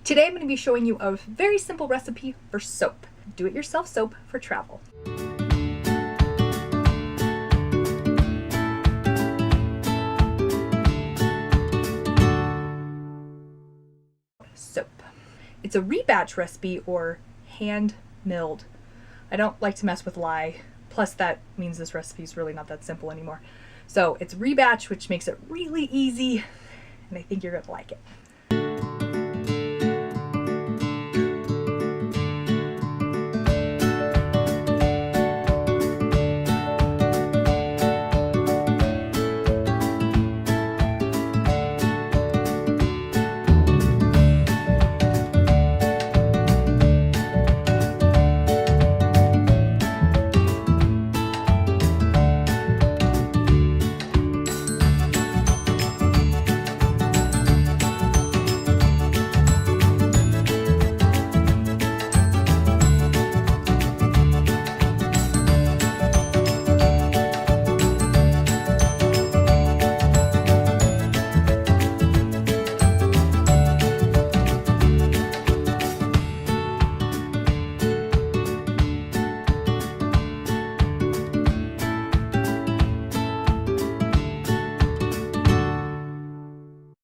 Today I'm going to be showing you a very simple recipe for soap. Do-it-yourself soap for travel. Soap. It's a rebatch recipe or hand milled. I don't like to mess with lye. Plus that means this recipe is really not that simple anymore. So it's rebatch, which makes it really easy, and I think you're going to like it.